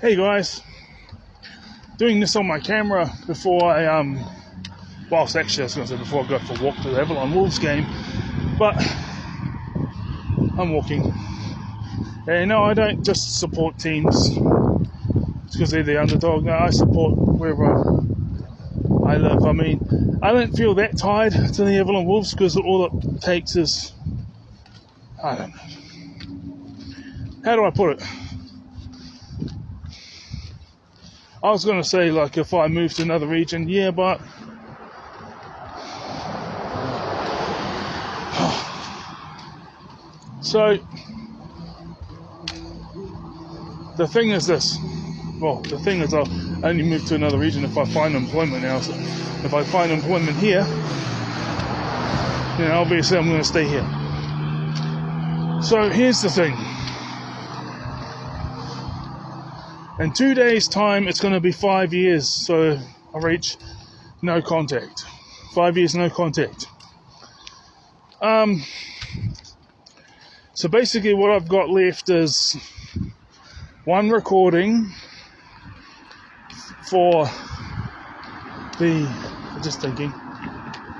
Hey guys, doing this on my camera before I actually I was going to say before I go for a walk to the Avalon Wolves game, but I'm walking. And no, I don't just support teams because they're the underdog. No, I support wherever I live. I mean, I don't feel that tied to the Avalon Wolves because all it takes is, I don't know, how do I put it? I was going to say, like, if I move to another region, yeah, but so the thing is this. Well, the thing is I'll only move to another region if I find employment now. So if I find employment here, then obviously I'm going to stay here. So here's the thing. In 2 days' time, it's going to be 5 years, so I reach no contact. 5 years, no contact. So basically what I've got left is one recording for just thinking,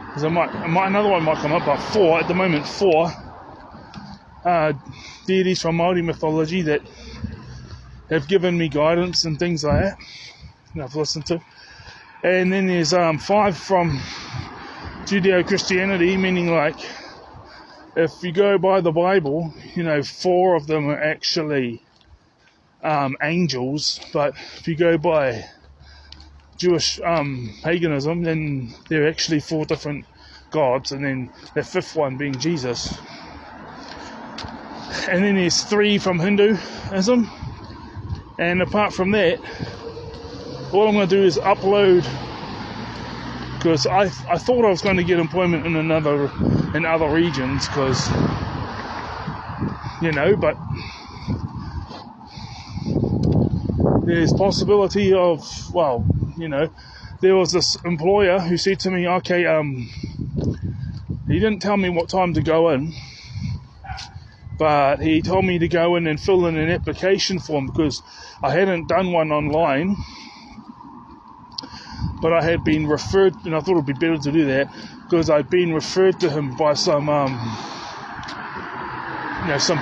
because another one might come up, but at the moment, four deities from Māori mythology that have given me guidance and things like that, and I've listened to. And then there's 5 from Judeo-Christianity, meaning like, if you go by the Bible, 4 of them are actually angels, but if you go by Jewish paganism, then they're actually 4 different gods, and then the 5th one being Jesus. And then there's 3 from Hinduism. And apart from that, all I'm going to do is upload, because I thought I was going to get employment in other regions, because but there's possibility of, there was this employer who said to me, okay, he didn't tell me what time to go in, but he told me to go in and fill in an application form, because I hadn't done one online, but I had been referred, and I thought it would be better to do that, because I'd been referred to him by some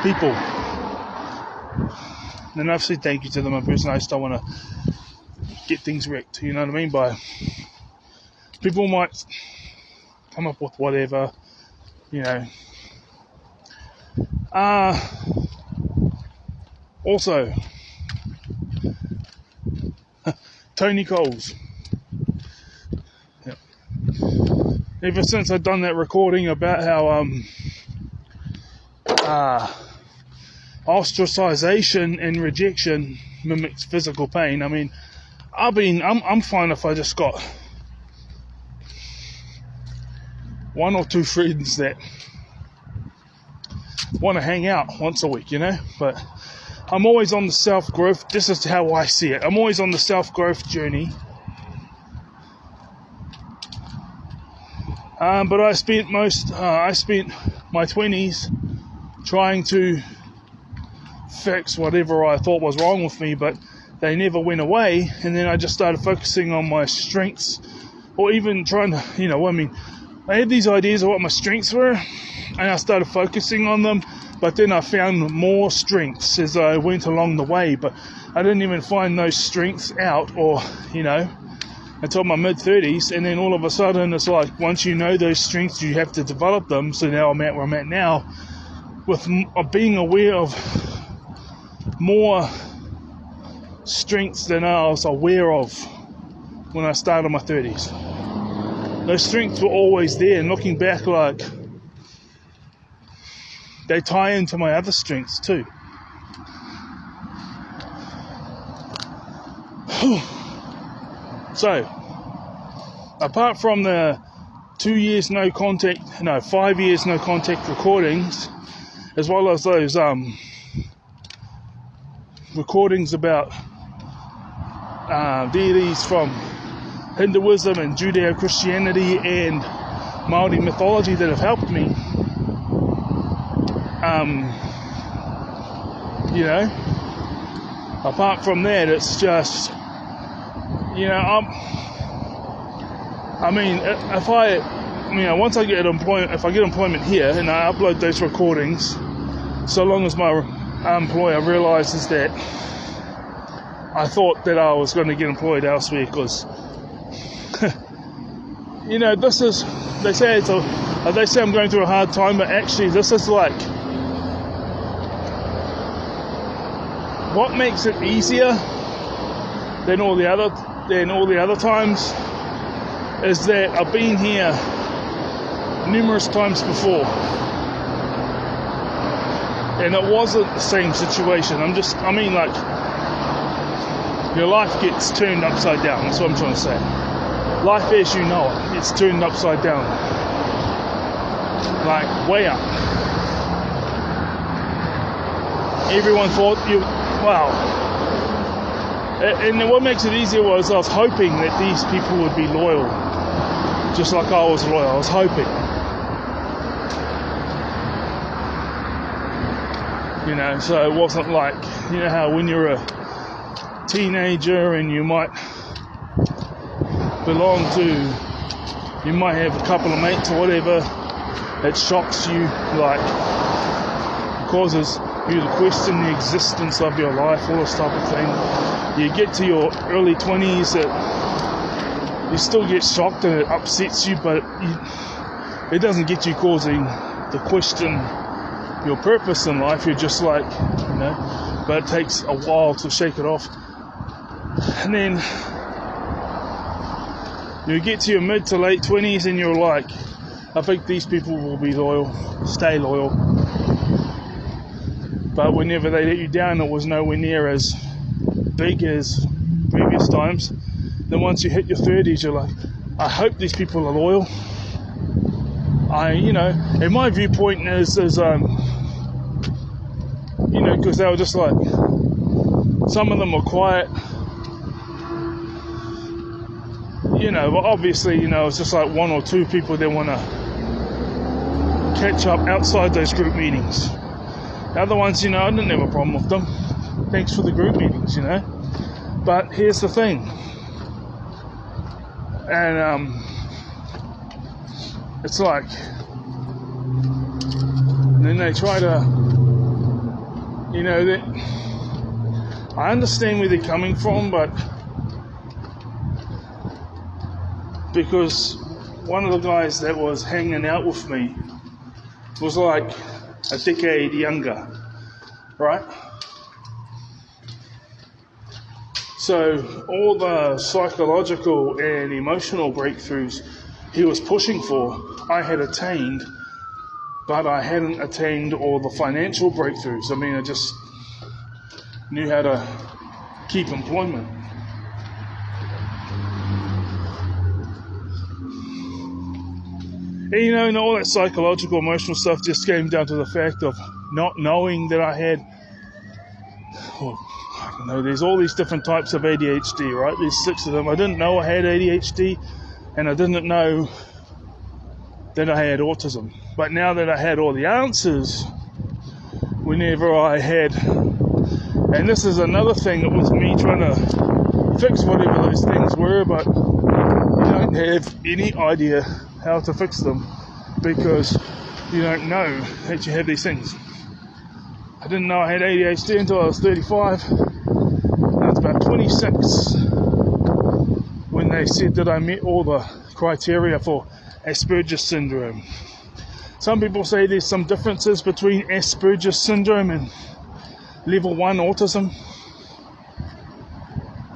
people. And I've said thank you to them in person. I just don't want to get things wrecked, you know what I mean? By people might come up with whatever, Also, Tony Coles. Yep. Ever since I've done that recording about how ostracization and rejection mimics physical pain. I mean, I'm fine if I just got 1 or 2 friends that want to hang out once a week, but I'm always on the self-growth. This is how I see it. I'm always on the self-growth journey. But I spent my 20s trying to fix whatever I thought was wrong with me, but they never went away. And then I just started focusing on my strengths, or even trying to, I had these ideas of what my strengths were, and I started focusing on them, but then I found more strengths as I went along the way, but I didn't even find those strengths out, or, until my mid-30s, and then all of a sudden it's like, once you know those strengths, you have to develop them. So now I'm at where I'm at now, with being aware of more strengths than I was aware of when I started my 30s. Those strengths were always there, and looking back, like, they tie into my other strengths too. So, apart from the 5 years no contact recordings, as well as those recordings about deities from Hinduism and Judeo-Christianity and Māori mythology that have helped me, apart from that, it's just, once I get employment, if I get employment here and I upload those recordings, so long as my employer realizes that I thought that I was going to get employed elsewhere, because this is, they say I'm going through a hard time, but actually this is like, what makes it easier than all the other times is that I've been here numerous times before, and it wasn't the same situation. Your life gets turned upside down. That's what I'm trying to say. Life as you know it gets turned upside down, like way up. Everyone thought and what makes it easier was I was hoping that these people would be loyal, just like I was loyal. I was hoping, so it wasn't like, how when you're a teenager and you might you might have a couple of mates or whatever, it shocks you, like causes you to question the existence of your life, all this type of thing. You get to your early 20s, you still get shocked and it upsets you, but it doesn't get you causing to question your purpose in life. You're just like, but it takes a while to shake it off. And then you get to your mid to late 20s and you're like, I think these people will be loyal, stay loyal. But whenever they let you down, it was nowhere near as big as previous times. Then once you hit your 30s, you're like, I hope these people are loyal. And my viewpoint is because they were just like, some of them were quiet, but obviously, it's just like one or two people that want to catch up outside those group meetings. The other ones, I didn't have a problem with them. Thanks for the group meetings, But here's the thing. And it's like, and then they try to, that I understand where they're coming from, but because one of the guys that was hanging out with me was like a decade younger, right? So all the psychological and emotional breakthroughs he was pushing for, I had attained, but I hadn't attained all the financial breakthroughs. I just knew how to keep employment. And all that psychological, emotional stuff just came down to the fact of not knowing that I had, I don't know, there's all these different types of ADHD, right? There's 6 of them. I didn't know I had ADHD, and I didn't know that I had autism. But now that I had all the answers, whenever I had, and this is another thing, it was me trying to fix whatever those things were, but you don't have any idea how to fix them because you don't know that you have these things. I didn't know I had ADHD until I was 35. I was about 26 when they said that I met all the criteria for Asperger's syndrome. Some people say there's some differences between Asperger's syndrome and level 1 autism,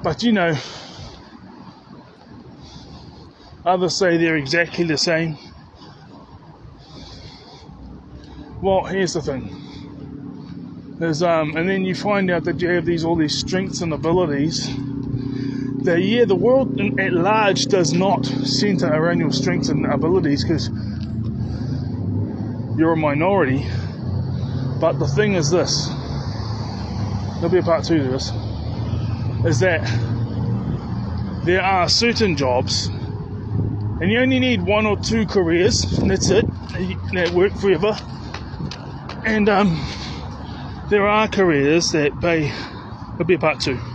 but others say they're exactly the same. Well, here's the thing. There's and then you find out that you have all these strengths and abilities. That the world at large does not center around your strengths and abilities because you're a minority. But the thing is this. There'll be a part 2 to this. Is that there are certain jobs. And you only need 1 or 2 careers, and that's it, that work forever. And there are careers that pay There'll be a part 2.